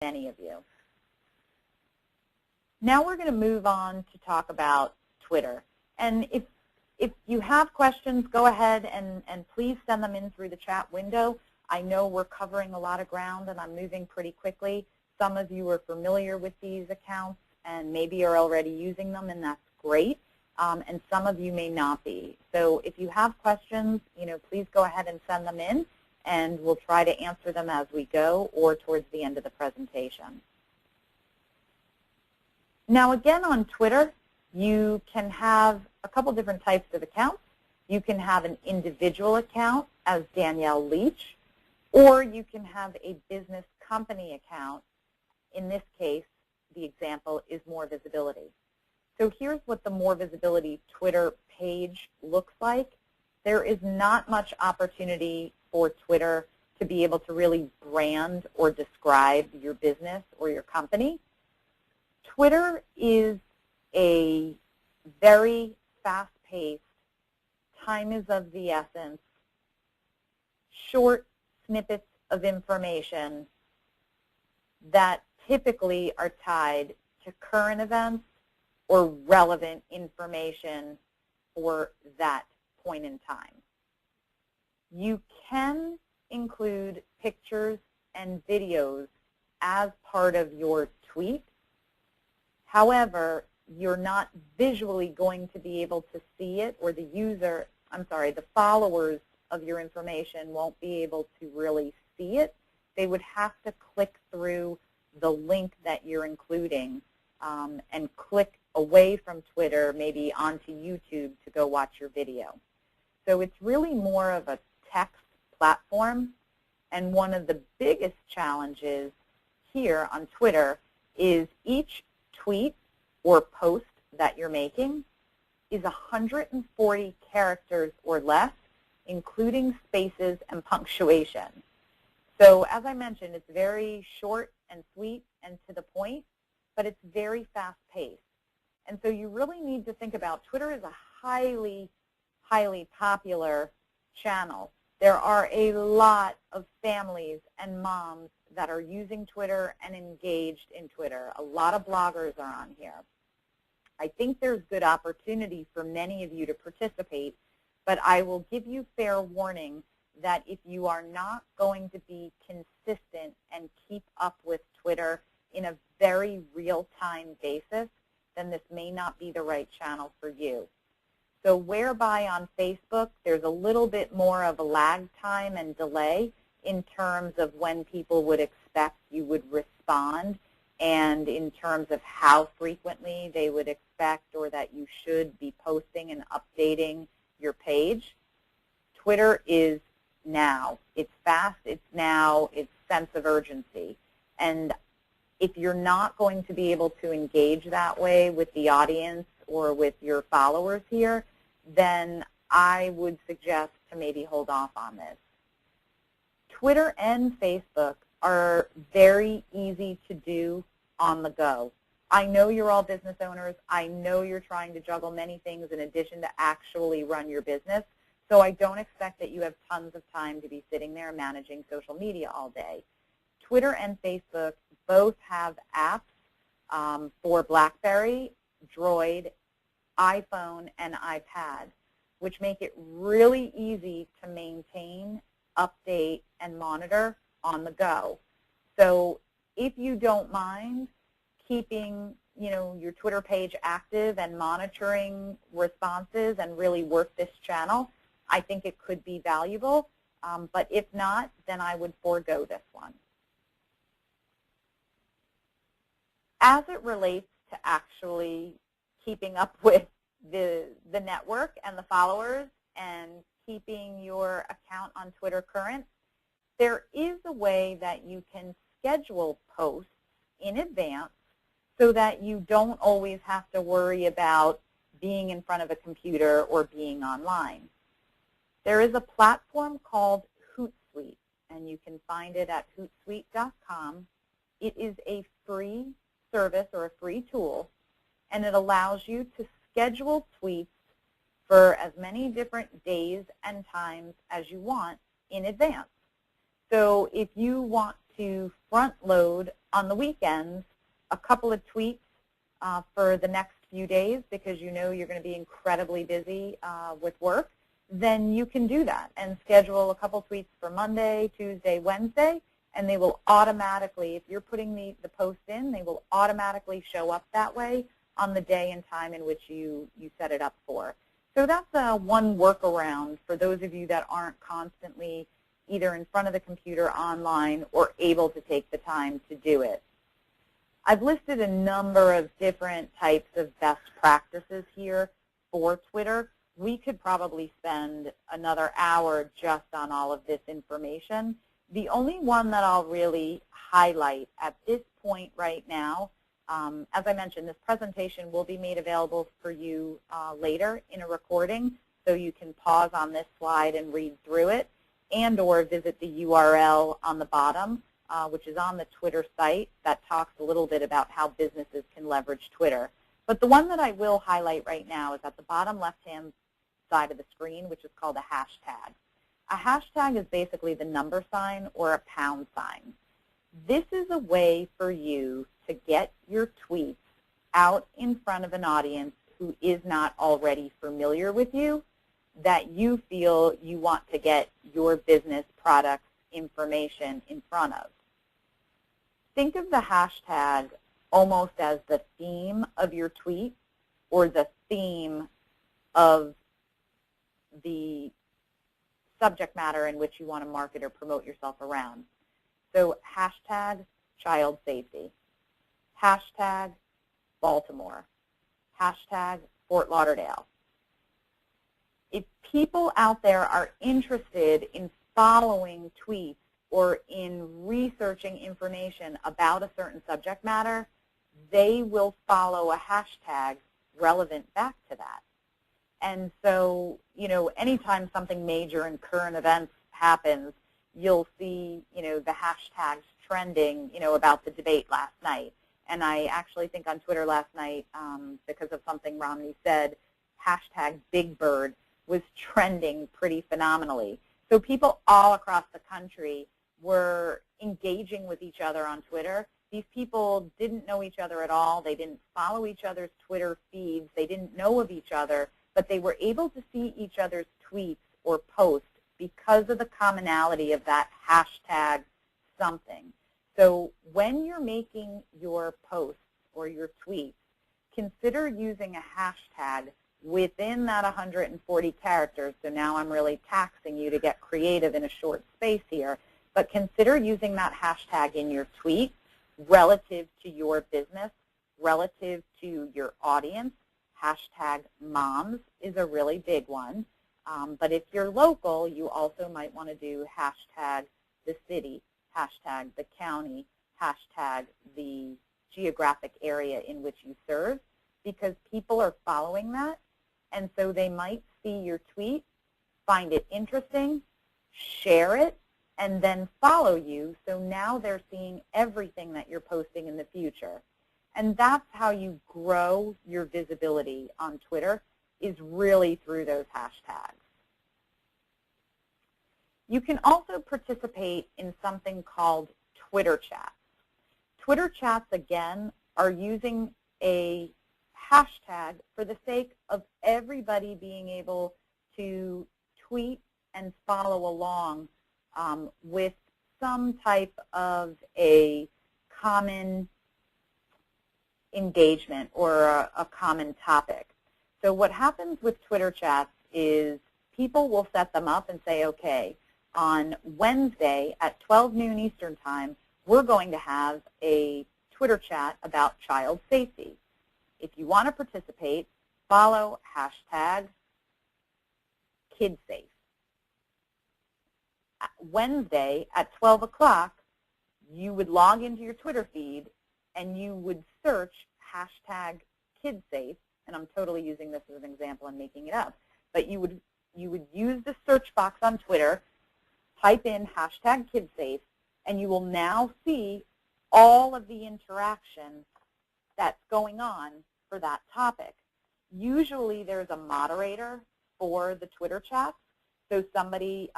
many of you. Now we're going to move on to talk about Twitter. And if you have questions, go ahead and please send them in through the chat window. I know we're covering a lot of ground and I'm moving pretty quickly. Some of you are familiar with these accounts and maybe are already using them, and that's great. And some of you may not be. So if you have questions, please go ahead and send them in, and we'll try to answer them as we go or towards the end of the presentation. Now again, on Twitter, you can have a couple different types of accounts. You can have an individual account as Danielle Leach, or you can have a business company account. In this case, the example is More Visibility. So here's what the More Visibility Twitter page looks like. There is not much opportunity for Twitter to be able to really brand or describe your business or your company. Twitter is a very fast-paced, time is of the essence, short snippets of information that typically are tied to current events or relevant information for that point in time. You can include pictures and videos as part of your tweet. However, you're not visually going to be able to see it, or the followers of your information won't be able to really see it. They would have to click through the link that you're including and click away from Twitter, maybe onto YouTube to go watch your video. So it's really more of a text platform, and one of the biggest challenges here on Twitter is each tweet or post that you're making is 140 characters or less, including spaces and punctuation. So as I mentioned, it's very short and sweet and to the point, but it's very fast-paced. And so you really need to think about Twitter is a highly, highly popular channel. There are a lot of families and moms that are using Twitter and engaged in Twitter. A lot of bloggers are on here. I think there's good opportunity for many of you to participate, but I will give you fair warning that if you are not going to be consistent and keep up with Twitter in a very real-time basis, then this may not be the right channel for you. So whereby on Facebook, there's a little bit more of a lag time and delay in terms of when people would expect you would respond and in terms of how frequently they would expect or that you should be posting and updating your page. Twitter is now. It's fast, it's now, it's sense of urgency. And if you're not going to be able to engage that way with the audience or with your followers here, then I would suggest to maybe hold off on this. Twitter and Facebook are very easy to do on the go. I know you're all business owners. I know you're trying to juggle many things in addition to actually run your business. So I don't expect that you have tons of time to be sitting there managing social media all day. Twitter and Facebook both have apps for BlackBerry, Droid, iPhone, and iPad, which make it really easy to maintain, update, and monitor on the go. So if you don't mind keeping your Twitter page active and monitoring responses and really work this channel, I think it could be valuable. But if not, then I would forego this one. As it relates to actually keeping up with the network and the followers and keeping your account on Twitter current, there is a way that you can schedule posts in advance so that you don't always have to worry about being in front of a computer or being online. There is a platform called Hootsuite, and you can find it at hootsuite.com. It is a free service or a free tool, and it allows you to schedule tweets for as many different days and times as you want in advance. So if you want to front load on the weekends a couple of tweets for the next few days because you know you're going to be incredibly busy with work, then you can do that and schedule a couple tweets for Monday, Tuesday, Wednesday, and they will automatically, if you're putting the post in, they will automatically show up that way on the day and time in which you set it up for. So that's one workaround for those of you that aren't constantly either in front of the computer online or able to take the time to do it. I've listed a number of different types of best practices here for Twitter. We could probably spend another hour just on all of this information. The only one that I'll really highlight at this point right now, as I mentioned, this presentation will be made available for you later in a recording, so you can pause on this slide and read through it, and or visit the URL on the bottom, which is on the Twitter site that talks a little bit about how businesses can leverage Twitter. But the one that I will highlight right now is at the bottom left-hand side of the screen, which is called a hashtag. A hashtag is basically the number sign or a pound sign. This is a way for you to get your tweets out in front of an audience who is not already familiar with you, that you feel you want to get your business product information in front of. Think of the hashtag almost as the theme of your tweet or the theme of the subject matter in which you want to market or promote yourself around. So hashtag child safety, hashtag Baltimore, hashtag Fort Lauderdale. If people out there are interested in following tweets or in researching information about a certain subject matter, they will follow a hashtag relevant back to that. And so, you know, anytime something major in current events happens, you'll see, you know, the hashtags trending, you know, about the debate last night. And I actually think on Twitter last night, because of something Romney said, hashtag Big Bird was trending pretty phenomenally. So people all across the country were engaging with each other on Twitter. These people didn't know each other at all. They didn't follow each other's Twitter feeds. They didn't know of each other, but they were able to see each other's tweets or posts because of the commonality of that hashtag something. So when you're making your posts or your tweets, consider using a hashtag within that 140 characters. So now I'm really taxing you to get creative in a short space here. But consider using that hashtag in your tweet relative to your business, relative to your audience. Hashtag moms is a really big one. But if you're local, you also might want to do hashtag the city, hashtag the county, hashtag the geographic area in which you serve, because people are following that. And so they might see your tweet, find it interesting, share it, and then follow you. So now they're seeing everything that you're posting in the future. And that's how you grow your visibility on Twitter, is really through those hashtags. You can also participate in something called Twitter chats. Twitter chats, again, are using a hashtag for the sake of everybody being able to tweet and follow along with some type of a common engagement or a common topic. So what happens with Twitter chats is people will set them up and say, okay, on Wednesday at 12 noon Eastern Time, we're going to have a Twitter chat about child safety. If you want to participate, follow hashtag KidSafe. Wednesday at 12 o'clock, you would log into your Twitter feed and you would search hashtag KidSafe, and I'm totally using this as an example and making it up, but you would use the search box on Twitter, type in hashtag KidSafe, and you will now see all of the interaction that's going on for that topic. Usually there's a moderator for the Twitter chats, so somebody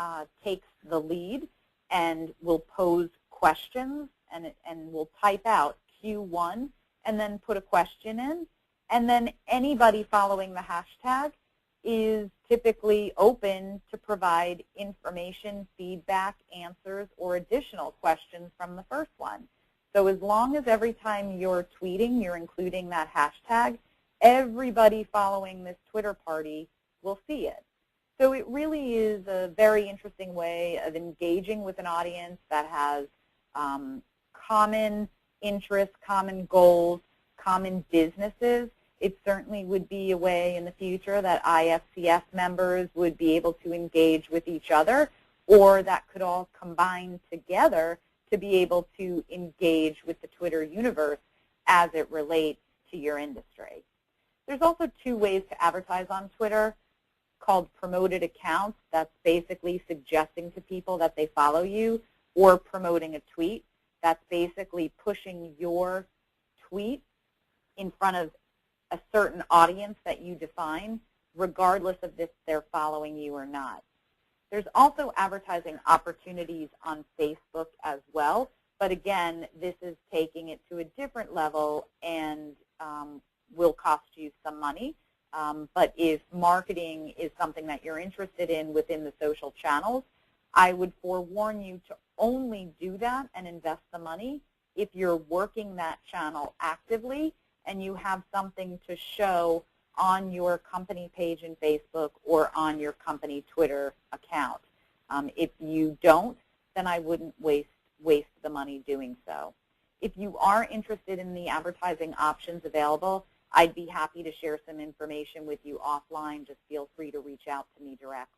takes the lead and will pose questions, and we'll type out Q1 and then put a question in. And then anybody following the hashtag is typically open to provide information, feedback, answers, or additional questions from the first one. So as long as every time you're tweeting, you're including that hashtag, everybody following this Twitter party will see it. So it really is a very interesting way of engaging with an audience that has common interests, common goals, common businesses. It certainly would be a way in the future that IFCS members would be able to engage with each other, or that could all combine together to be able to engage with the Twitter universe as it relates to your industry. There's also two ways to advertise on Twitter called promoted accounts. That's basically suggesting to people that they follow you, or promoting a tweet. That's basically pushing your tweet in front of a certain audience that you define, regardless of if they're following you or not. There's also advertising opportunities on Facebook as well, but again, this is taking it to a different level and will cost you some money. But if marketing is something that you're interested in within the social channels, I would forewarn you to only do that and invest the money if you're working that channel actively and you have something to show on your company page in Facebook or on your company Twitter account. If you don't, then I wouldn't waste the money doing so. If you are interested in the advertising options available, I'd be happy to share some information with you offline. Just feel free to reach out to me directly.